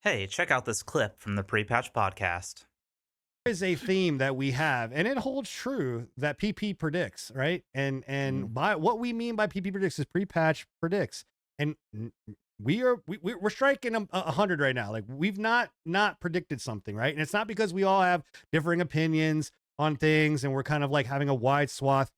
Hey, check out this clip from the Pre-Patch podcast. Is a theme that we have, and it holds true that PP predicts, right? And by what we mean by PP predicts is pre-patch predicts, and we're striking 100 right now. Like we've not predicted something, right? And it's not because we all have differing opinions on things, and we're kind of like having a wide swath.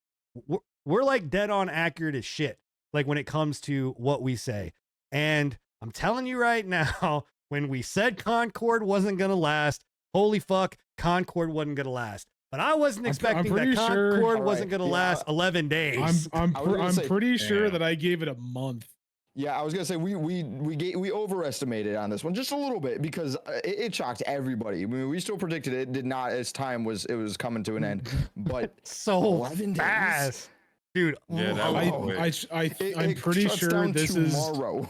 We're like dead on accurate as shit, like when it comes to what we say. And I'm telling you right now, when we said Concord wasn't gonna last, holy fuck, Concord wasn't gonna last. But I wasn't expecting that Concord wasn't gonna last 11 days. I'm pretty sure that I gave it a month. Yeah, I was gonna say we overestimated on this one just a little bit because it shocked everybody. I mean, we still predicted it did not as time was coming to an end, but so 11 fast, dude. Yeah, I'm pretty sure this tomorrow.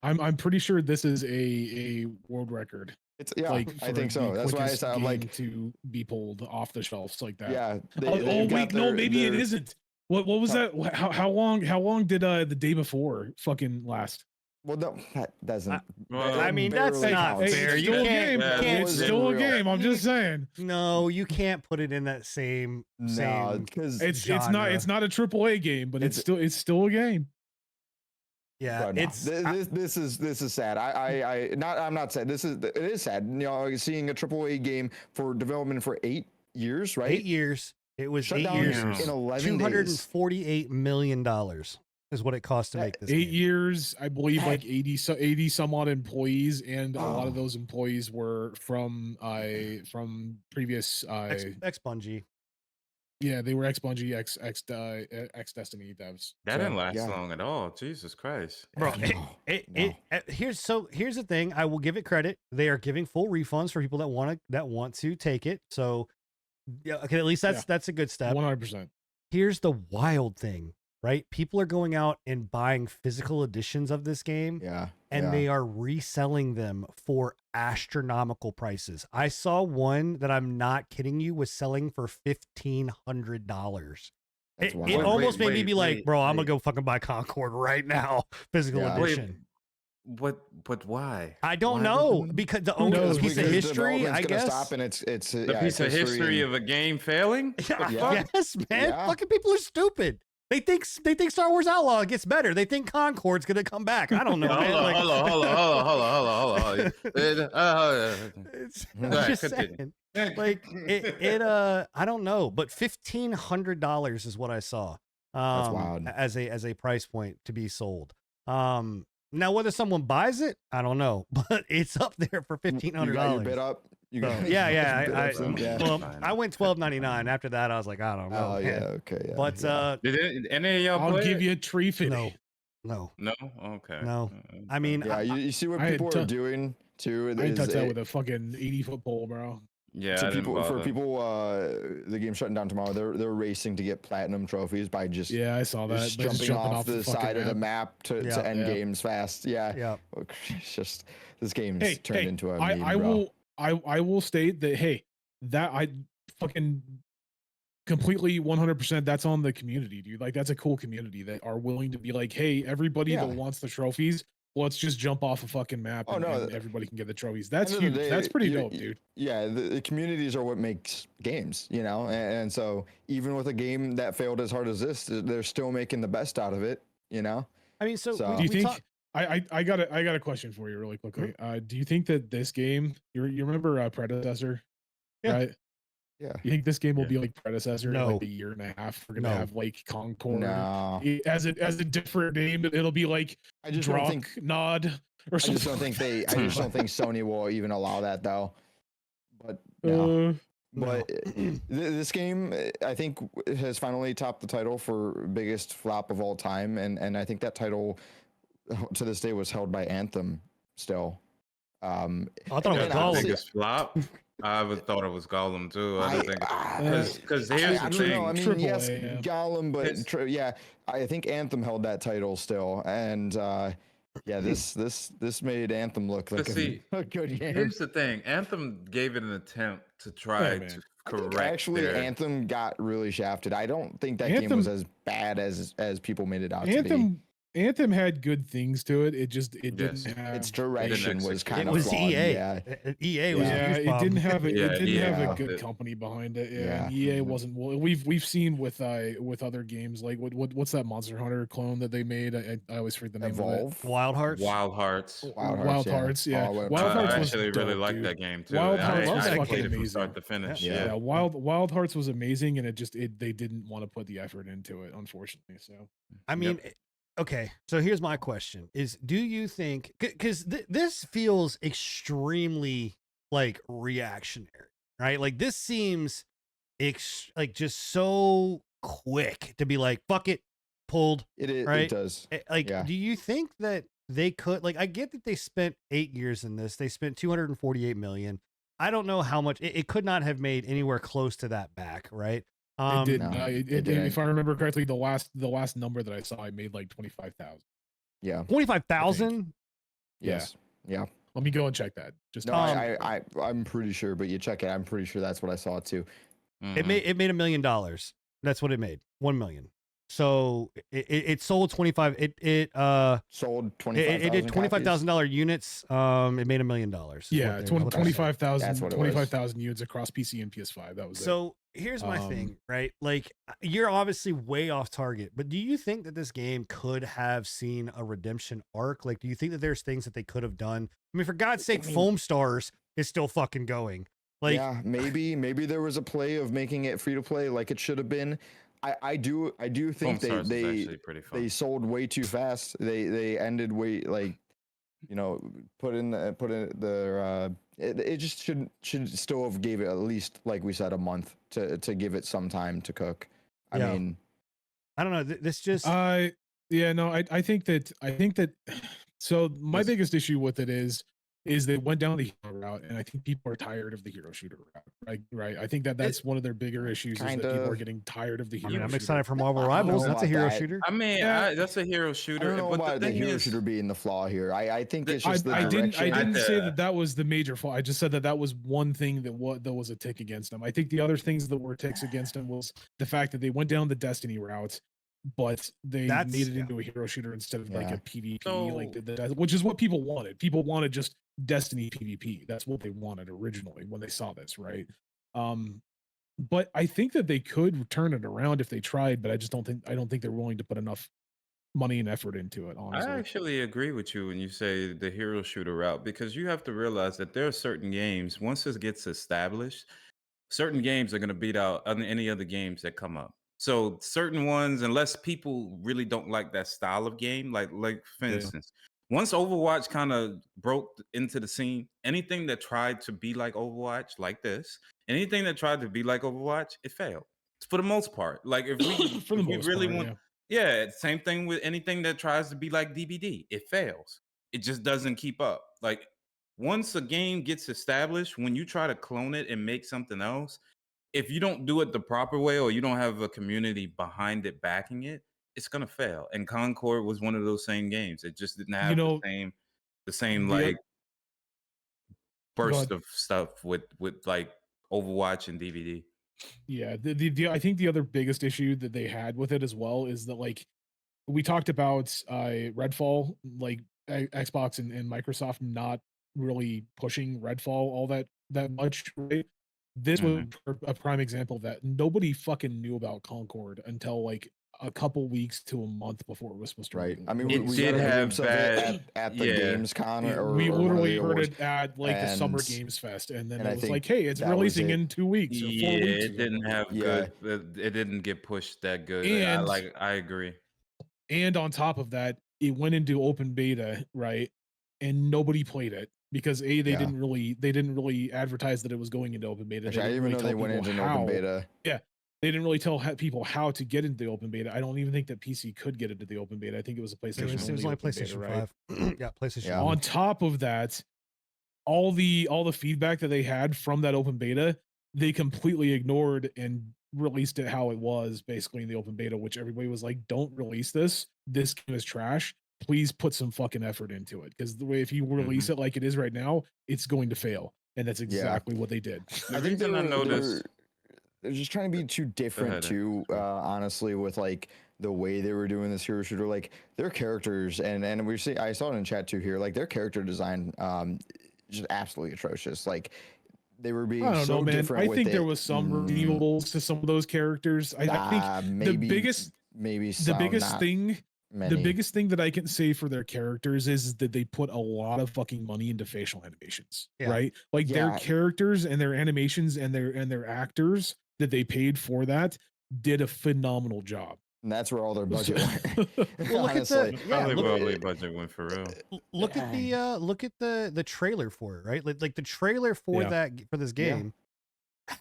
I'm pretty sure this is a world record. It's I think so. That's why I sound like to be pulled off the shelves like that. Yeah. Maybe it isn't. What was that? How long did the day before fucking last? Well, no, that doesn't. I mean, that's not fair. You can't. It's still a game. I'm just saying. No, you can't put it in that same. Because it's not a AAA game, but it's still a game. Yeah, this is sad. I'm not sad. It is sad. You know, seeing a AAA game for development for 8 years, right? 8 years. It was shut 8 down years. In 11 days. $248 million is what it cost to make this. 8 years, I believe, like 80 some odd employees, and a lot of those employees were from previous ex Bungie. Yeah, they were ex Bungie, ex Destiny devs. That didn't last long at all. Jesus Christ, bro! Here's the thing. I will give it credit. They are giving full refunds for people that want to take it. So, yeah, okay, at least that's a good step. 100%. Here's the wild thing, right? People are going out and buying physical editions of this game. And they are reselling them for astronomical prices. I saw one that, I'm not kidding you, was selling for $1,500. It almost made me be like, bro, I'm gonna go fucking buy Concord right now, physical edition. But why? I don't know, because the owner piece of history, I guess. Stop and it's the piece of history of a game failing. Yes, man. Fucking people are stupid. They think Star Wars Outlaw gets better. They think Concord's gonna come back. I don't know. Hold on. Just saying. Like I don't know, but $1,500 is what I saw. That's wild. As a price point to be sold. Now whether someone buys it, I don't know, but it's up there for $1,500. You got your bid up. I went $12.99. After that, I was like, I don't know. Oh yeah, okay. Yeah, but did any of y'all I'll give you a tree for no. Okay. No. I mean, you see what people are doing too. I touch that with a fucking 80-foot pole, bro. Yeah. So for people, the game shutting down tomorrow. They're racing to get platinum trophies by just I saw that. Just jumping off the side of the map to end games fast. Yeah. It's just this game's turned into a meme, bro. I will state that, hey, that I fucking completely 100%, that's on the community, dude. Like, that's a cool community that are willing to be like, hey, everybody that wants the trophies, let's just jump off a fucking map and everybody can get the trophies. That's huge. That's pretty dope, dude. Yeah, the communities are what makes games, you know? And so even with a game that failed as hard as this, they're still making the best out of it, you know? I mean, so do you think... I got a question for you really quickly. Do you think that this game, you remember Predecessor, right? Yeah. You think this game will be like Predecessor No. in like a year and a half? We're gonna have like Concord as a different name. It'll be like I just don't think Nod or something. I just don't think Sony will even allow that though. But this game, I think, has finally topped the title for biggest flop of all time, and I think that title to this day was held by Anthem still. I thought it was Gollum. Biggest flop. I would thought it was Gollum too. I think because here's the thing. I mean, yes, Gollum, but I think Anthem held that title still, and this made Anthem look like a good game. Here's the thing. Anthem gave it an attempt to try to correct. Actually, Anthem got really shafted. I don't think that game was as bad as people made it out to be. Anthem had good things to it. It just didn't have its direction was kind It of was flawed. EA. Yeah. EA was a yeah, huge it problem. didn't have Yeah, it didn't EA have a fucked good it. company behind it. Yeah, Yeah. and EA wasn't. Well, we've seen with other games like what's that Monster Hunter clone that they made? I always forget the name of Evolve. Wild Hearts. Wild Hearts. it. Wild Hearts. Yeah, Oh, Wild Hearts I was actually really dope, like dude. that game too. Wild Hearts was I fucking played it from amazing. start to finish. Yeah. Yeah, Wild Hearts was amazing, and they didn't want to put the effort into it, unfortunately. So I mean, okay. So here's my question: Is do you think because this feels extremely like reactionary, right? Like this seems like just so quick to be like, fuck it, pulled. It Right? does. Like, Yeah. do you think that they could? Like, I get that they spent 8 years in this. They spent 248 million. I don't know how much it could not have made anywhere close to that back, right? it did. no, it If didn't. I remember correctly, the last number that I saw, I made like 25,000. Yeah. 25,000. Yes. Yeah. Let me go and check that. Just No, Um, I'm pretty sure, but you check it. I'm pretty sure that's what I saw too. It made $1 million. That's what it made. 1 million. So it sold 25. It Sold 25. it did $25,000 units. It made $1 million. yeah, 25,000 That's what it was. 25,000 units across PC and PS5. That was it. So here's my thing, right? Like you're obviously way off target, but do you think that this game could have seen a redemption arc? Like, do you think that there's things that they could have done? I mean, for God's sake, Foam Stars is still fucking going. Like, yeah, maybe there was a play of making it free to play like it should have been. I do think Foam Stars is they actually pretty fun. they sold way too fast. They ended way like, you know, put in their it just should still have gave it at least, like we said, a month to give it some time to cook. I Yeah. mean, I don't know. This just yeah, no, I think that so my Yes. biggest issue with it is they went down the hero route, and I think people are tired of the hero shooter route. Right. I think that's one of their bigger issues is that people kinda- are getting tired of the I hero mean, I'm shooter. excited for Marvel I don't Rivals. know That's a about hero that. shooter. I mean, Yeah. that's a hero I shooter. don't know But about the the thing hero is, shooter being the flaw here. I think it's just the I didn't direction. say that was the major fault. I just said that was one thing that was a tick against them. I think the other things that were ticks against them was the fact that they went down the Destiny route, but they made it into a hero shooter instead of like Yeah. a PvP, So- like which is what people wanted. People wanted just Destiny PvP. That's what they wanted originally when they saw this, right? But I think that they could turn it around if they tried, but I don't think they're willing to put enough money and effort into it, honestly. I actually agree with you when you say the hero shooter route, because you have to realize that there are certain games, once this gets established, certain games are going to beat out any other games that come up. So certain ones, unless people really don't like that style of game, like for Yeah. instance, once Overwatch kind of broke into the scene, anything that tried to be like Overwatch, like this, anything that tried to be like Overwatch, it failed for the most part. Like if we, For the if we most really part, want, yeah, same thing with anything that tries to be like DBD. It fails. It just doesn't keep up. Like once a game gets established, when you try to clone it and make something else, if you don't do it the proper way or you don't have a community behind it backing it, it's gonna fail. And Concord was one of those same games. It just didn't have the same the like burst ahead. of stuff with like Overwatch and DVD. Yeah, I think the other biggest issue that they had with it as well is that like we talked about Redfall, like Xbox and Microsoft not really pushing Redfall all that much, right? This was a prime example of that. Nobody fucking knew about Concord until like a couple weeks to a month before it was supposed to. Right. release. I mean, It we did got a have glimpse of it bad- at the yeah. Games Con or we one of literally the heard awards. it at like the Summer And- Games Fest, and then and I it was think like, hey, it's that was releasing it. in 2 weeks or 4 Yeah, weeks. it didn't have Yeah. good. It didn't get pushed that good. And- I agree. And on top of that, it went into open beta, right? And nobody played it because they Yeah. didn't really advertise that it was going into open beta. Actually, I didn't didn't even really know they tell went people into an open beta. They didn't really tell people how to get into the open beta. I don't even think that PC could get into the open beta. I think it was a PlayStation. It was only open beta, PlayStation right? 5. Yeah, PlayStation. Yeah. 5. On top of that, all the feedback that they had from that open beta, they completely ignored and released it how it was basically in the open beta, which everybody was like, don't release this. This game is trash. Please put some fucking effort into it. Because the way if you release it like it is right now, it's going to fail. And that's exactly what they did. The I think reason I they were- noticed. they're just trying to be too different too, honestly, with like the way they were doing this hero shooter. Like their characters, and we see, I saw it in chat too here, like their character design, just absolutely atrocious. Like they were being I don't so know, man. different. I with think it. there was some redeemables to some of those characters. I think maybe, the biggest thing that I can say for their characters is that they put a lot of fucking money into facial animations, right? Like their characters and their animations and their actors that they paid for that did a phenomenal job. And that's where all their budget went. Well, look at the probably budget went for real. Look at the trailer for it, right? Like the trailer for for this game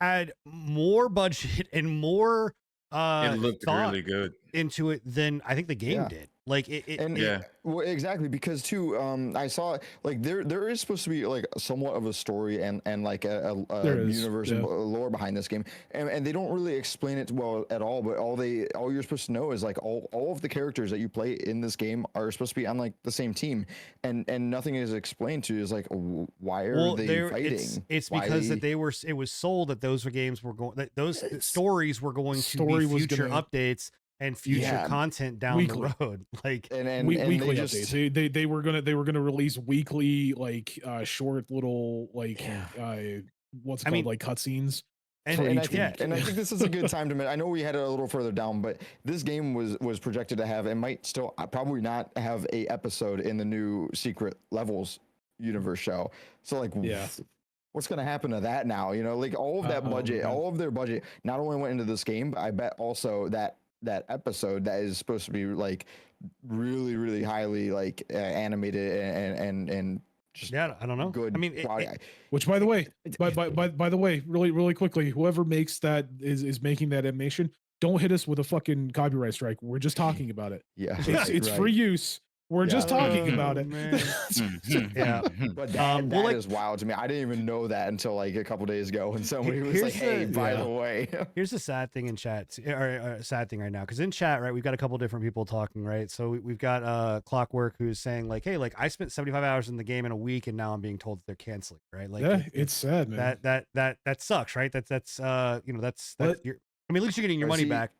had more budget and more it looked really good into it than I think the game did. Like well, exactly, because too, I saw like there is supposed to be like somewhat of a story and like a universe and lore behind this game, and they don't really explain it well at all. But all you're supposed to know is like all of the characters that you play in this game are supposed to be on like the same team, and nothing is explained to you is like why are they fighting? It's because that it was sold that those games were going, that those stories were going to be future updates and future content down the road, like weekly updates. They were gonna release weekly like short little like what's it called, like cutscenes. And I think this is a good time to. I know we had it a little further down, but this game was projected to have, and might still probably not have a episode in the new Secret Levels universe show. So like, what's going to happen to that now? You know, like all of that budget, all of their budget, not only went into this game, but I bet also that episode that is supposed to be like really, really highly like animated and just I don't know. Good. I mean, which by the way, by the way, really quickly, whoever makes that is making that animation, don't hit us with a fucking copyright strike. We're just talking about it. Yeah, it's free use. We're just talking about it. But that is wild to me. I didn't even know that until like a couple days ago when somebody was like, "Hey, by the way." Here's the sad thing in chat, or sad thing right now, because in chat, right, we've got a couple different people talking, right? So we've got Clockwork who's saying like, "Hey, like I spent 75 hours in the game in a week, and now I'm being told that they're canceling." Right? Like, it's sad, man. That sucks, right? That's you know, that's your. I mean, at least you're getting your money back.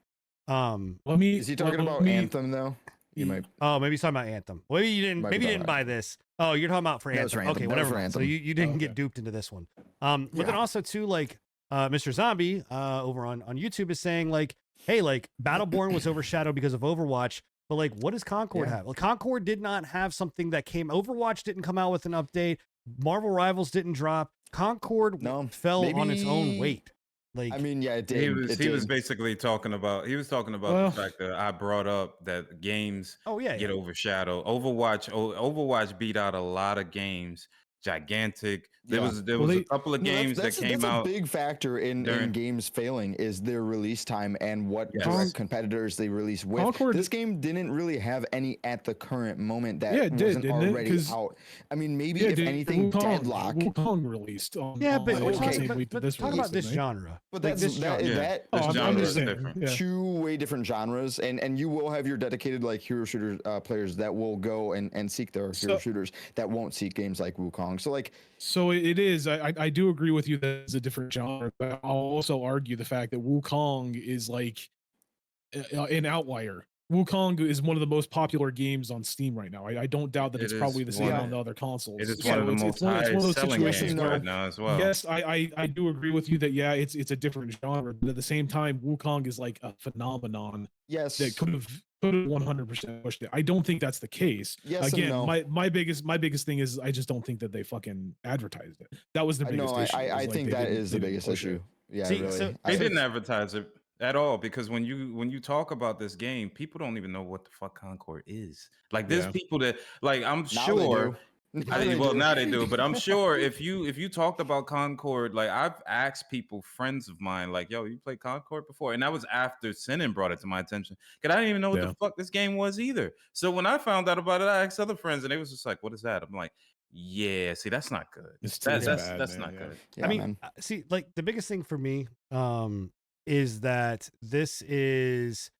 Is he talking about Anthem though? You might. Oh, maybe he's talking about Anthem. Maybe you didn't. Maybe you didn't buy this. Oh, you're talking about for Anthem. Okay, whatever. So you didn't get duped into this one. But then also too, like Mr. Zombie over on YouTube is saying like, hey, like Battleborn was overshadowed because of Overwatch. But like, what does Concord have? Like, Concord did not have something that came. Overwatch didn't come out with an update. Marvel Rivals didn't drop. Concord fell on its own weight. Like, I mean, it did. He was basically talking about. He was talking about the fact that I brought up that games get overshadowed. Overwatch beat out a lot of games. Gigantic. There was a couple of games that came out. That's a big factor in games failing is their release time and what direct competitors they release with. Concord, this game didn't really have any at the current moment that wasn't already out. I mean, maybe if anything, Deadlock. Wukong released. But talk about this genre. But that's this genre is different. Two way different genres, and you will have your dedicated like hero shooter players that will go and seek their hero shooters that won't seek games like Wukong. So it is. I do agree with you that it's a different genre, but I'll also argue the fact that Wukong is like an outlier. Wukong is one of the most popular games on Steam right now. I don't doubt that it's probably the same on the other consoles. It is one of the most high-selling games right now as well. Yes, I do agree with you that it's a different genre, but at the same time, Wukong is like a phenomenon. Yes, that could have 100% pushed it. I don't think that's the case. Yes, again, no. my biggest thing is I just don't think that they fucking advertised it. That was the biggest issue. I think that is the biggest issue. Yeah, really. So they didn't advertise it at all, because when you talk about this game, people don't even know what the fuck Concord is. Like there's people that like I'm sure. Now they do, but I'm sure if you talked about Concord, like I've asked people, friends of mine, like, yo, you played Concord before? And that was after Sinan brought it to my attention, because I didn't even know what the fuck this game was either. So when I found out about it, I asked other friends, and they was just like, what is that? I'm like, yeah, see, that's not good. That's not good. Yeah, I mean, see, like the biggest thing for me is that this is,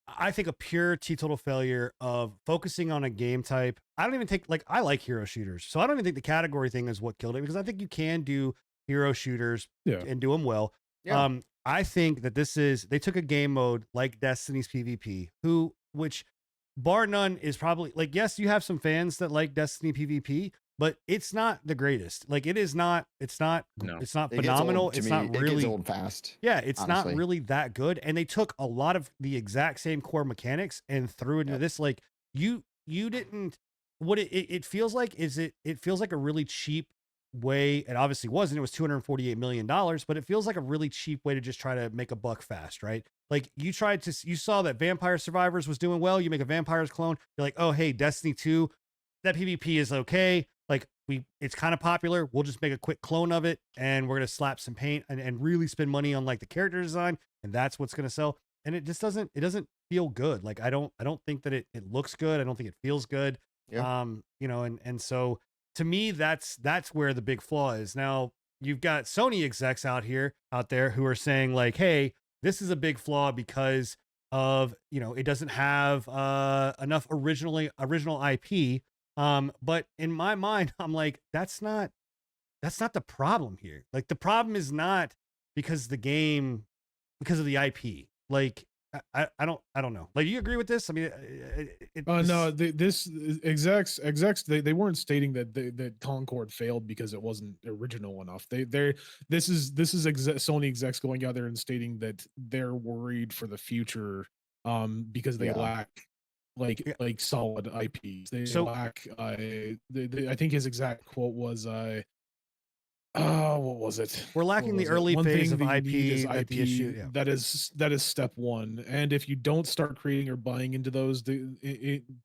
I think, a pure teetotal failure of focusing on a game type. I don't even think, like, I like hero shooters, so I don't even think the category thing is what killed it, because I think you can do hero shooters and do them well. Yeah. I think that they took a game mode like Destiny's PvP, which bar none is probably like, yes, you have some fans that like Destiny PvP, but it's not the greatest. Like it's not No. it's not It gets phenomenal. old to It's me. not It really gets old fast. Yeah, it's honestly. not really that good. And they took a lot of the exact same core mechanics and threw it into Yep. this. Like you didn't what it feels like is it feels like a really cheap way. It obviously wasn't. It was $248 million, but it feels like a really cheap way to just try to make a buck fast, right? Like you saw that Vampire Survivors was doing well. You make a Vampires clone. You're like, oh, hey, Destiny 2, that PvP is okay. Like it's kind of popular. We'll just make a quick clone of it and we're going to slap some paint and really spend money on like the character design. And that's what's going to sell. And it just doesn't feel good. Like I don't think that it looks good. I don't think it feels good. Yeah. You know, and so to me, that's where the big flaw is. Now you've got Sony execs out there who are saying like, hey, this is a big flaw because of, you know, it doesn't have enough original IP. But in my mind, I'm like, that's not the problem here. Like the problem is not because of the IP. Like I don't know. Like, you agree with this? I mean, No, this execs they weren't stating that Concord failed because it wasn't original enough. This is Sony execs going out there and stating that they're worried for the future because they lack like solid IPs. They lack I think his exact quote was what was it? We're lacking the early phase of IP. That the issue, yeah. That is step one. And if you don't start creating or buying into those,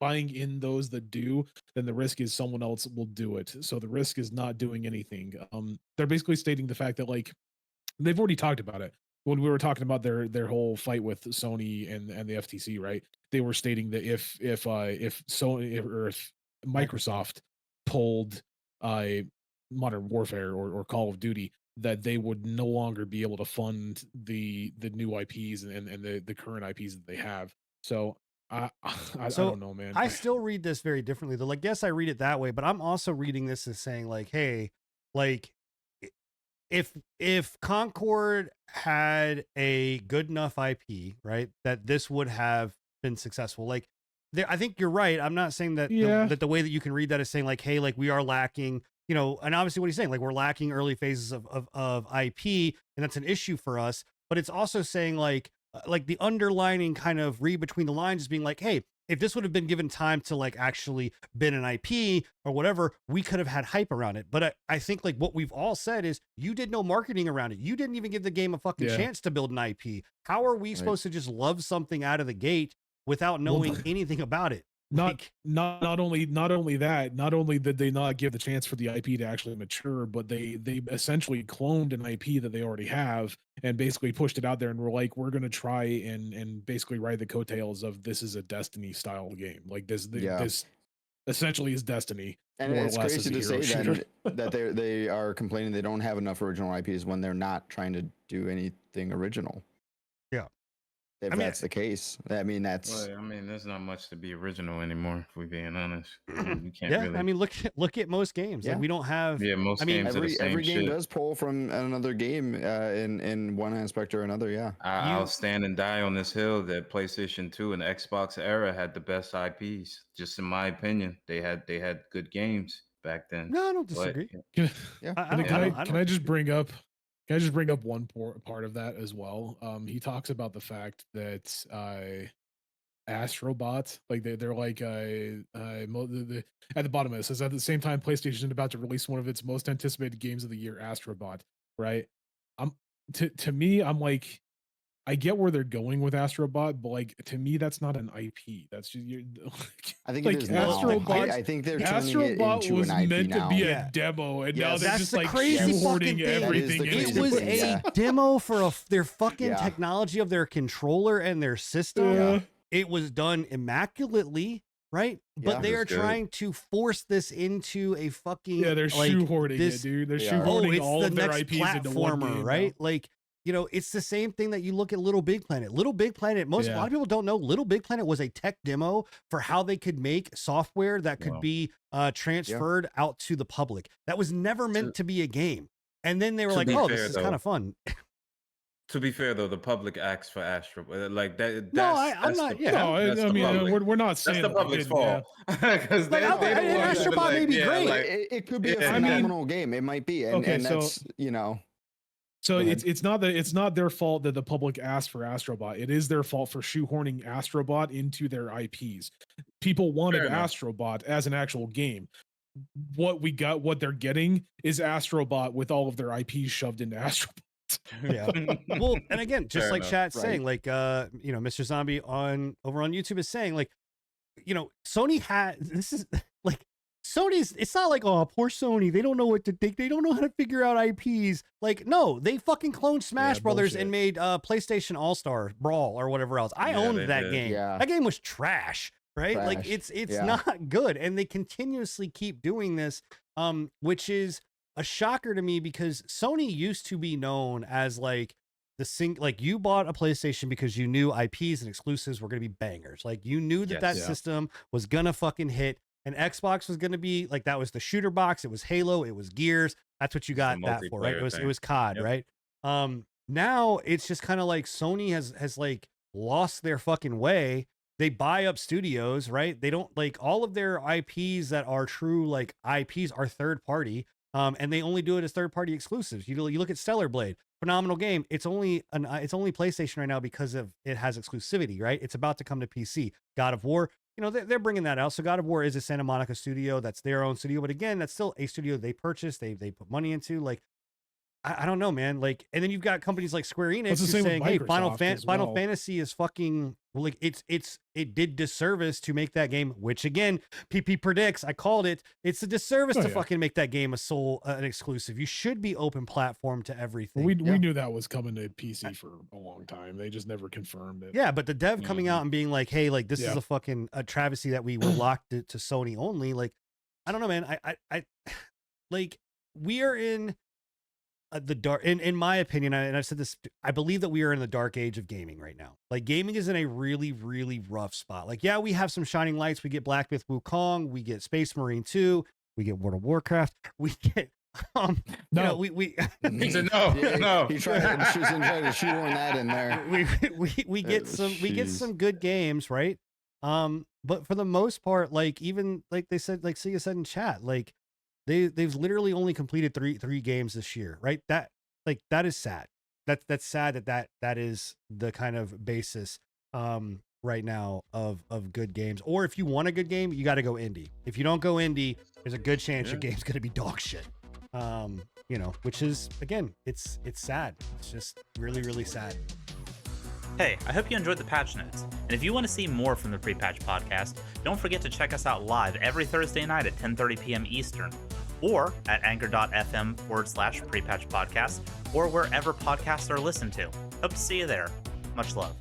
buying in those that do, then the risk is someone else will do it. So the risk is not doing anything. They're basically stating the fact that like they've already talked about it when we were talking about their whole fight with Sony and the FTC, right? They were stating that if Sony or if Microsoft pulled Modern Warfare or Call of Duty, that they would no longer be able to fund the new IPs and the current IPs that they have. So I don't know, man. I still read this very differently though. Like, yes, I read it that way, but I'm also reading this as saying like, hey, like if Concord had a good enough IP, right, that this would have been successful. Like I think you're right. I'm not saying that that the way that you can read that is saying like, hey, like we are lacking, you know, and obviously what he's saying, like we're lacking early phases of IP, and that's an issue for us. But it's also saying like the underlining kind of read between the lines is being like, hey, if this would have been given time to like actually been an IP or whatever, we could have had hype around it. But I think like what we've all said is you did no marketing around it. You didn't even give the game a fucking chance to build an IP. How are we supposed to just love something out of the gate without knowing anything about it? Not only that, not only did they not give the chance for the IP to actually mature, but they essentially cloned an IP that they already have and basically pushed it out there and were like, we're gonna try and basically ride the coattails of this is a Destiny style game. Like this essentially is Destiny. And it's crazy to say then that they are complaining they don't have enough original IPs when they're not trying to do anything original. Yeah. If that's the case, I mean, Well, I mean, there's not much to be original anymore, if we're being honest. You can't really. I mean, look at most games. Like we don't have. Yeah, most games are the same every game shit. does pull from another game in one aspect or another. Yeah, I'll stand and die on this hill that PlayStation 2 and Xbox era had the best IPs. Just in my opinion, they had good games back then. No, I don't disagree. Can I just bring up? Can I just bring up one part of that as well? He talks about the fact that Astrobot, like they're like at the bottom of it says at the same time PlayStation is about to release one of its most anticipated games of the year, Astrobot. Right? To me, I'm like, I get where they're going with Astrobot, but like to me, that's not an IP. That's just I think like it is Astrobot. I think they're turning Astrobot it into was an IP meant now. to be a demo, and now they're just the like crazy shoehorning everything. It was a demo for their fucking technology of their controller and their system. Yeah. It was done immaculately, right? But they are trying to force this into a fucking they're shoehorning it, dude. They're shoehorning all of their IPs into one game, right? Like, you know, it's the same thing that you look at Little Big Planet. Little Big Planet, a lot of people don't know, Little Big Planet was a tech demo for how they could make software that could be transferred out to the public. That was never meant to be a game. And then they were like, oh, this is kind of fun. To be fair though, the public asked for Astro, like that. No, That's, I'm that's not. the, Yeah, No, that's I the mean, public. we're not That's saying the that they public's didn't, yeah. fault because Like, they don't want you to be Astrobot may like, be yeah, great. like, It could be a yeah, I mean- phenomenal game. It might be, and, Okay, and so- that's So Go ahead. it's not their fault that the public asked for Astrobot. It is their fault for shoehorning Astrobot into their IPs. People wanted Fair enough. Astrobot as an actual game. What they're getting is Astrobot with all of their IPs shoved into Astrobot. yeah. Well, and again, just Fair like enough. chat's Right. saying, like Mr. Zombie over on YouTube is saying, like, Sony had this is like Sony's. It's not like, oh, poor Sony, they don't know what to think, they don't know how to figure out IPs. Like, no, they fucking cloned Smash Yeah, Brothers bullshit. and made PlayStation All-Star Brawl or whatever else. I Yeah, owned they that did. game. Yeah. That game was trash. Right? Like Trash. it's Yeah. not good. And they continuously keep doing this, which is a shocker to me because Sony used to be known as like like you bought a PlayStation because you knew IPs and exclusives were going to be bangers. Like you knew that Yes. Yeah. system was going to fucking hit, and Xbox was going to be like, that was the shooter box. It was Halo. It was Gears. That's what you got the that for, right? It multiplayer was COD, Yep. right? Now it's just kind of like Sony has like lost their fucking way. They buy up studios, right? They don't like all of their IPs that are true like IPs are third party. And they only do it as third party exclusives. You look at Stellar Blade, phenomenal game. It's only PlayStation right now because of it has exclusivity, right? It's about to come to PC. God of War, they're bringing that out. So God of War is a Santa Monica studio. That's their own studio. But again, that's still a studio they purchased. They put money into. Like, I don't know, man. Like, and then you've got companies like Square Enix It's the who's same with saying, hey, Final Microsoft as well. Fantasy is fucking, well, like it did disservice to make that game, which again, PP predicts, I called it. It's a disservice Oh, to yeah. fucking make that game an exclusive. You should be open platform to everything. We knew that was coming to PC for a long time. They just never confirmed it. Yeah, but the dev coming out and being like, hey, like this is Yeah. a fucking travesty that we were locked to Sony only. Like, I don't know, man. I like we are in the dark, in my opinion, and I've said this, I believe that we are in the dark age of gaming right now. Like gaming is in a really, really rough spot. Like, yeah, we have some shining lights. We get Black Myth Wukong, we get Space Marine 2, we get World of Warcraft, we get No. we He said no, no. He tried to shoehorn that in there. we get Jeez. some good games, right? But for the most part, like even like they said, like Sia said in chat, like they've literally only completed three games this year, right? That is sad. That's sad that is the kind of basis right now of good games. Or if you want a good game, you got to go indie. If you don't go indie, there's a good chance your game's gonna be dog shit. Which is, again, it's sad. It's just really, really sad. Hey, I hope you enjoyed the patch notes. And if you want to see more from the Pre-Patch Podcast, don't forget to check us out live every Thursday night at 10:30 p.m. Eastern, or at anchor.fm/Pre-Patch Podcast, or wherever podcasts are listened to. Hope to see you there. Much love.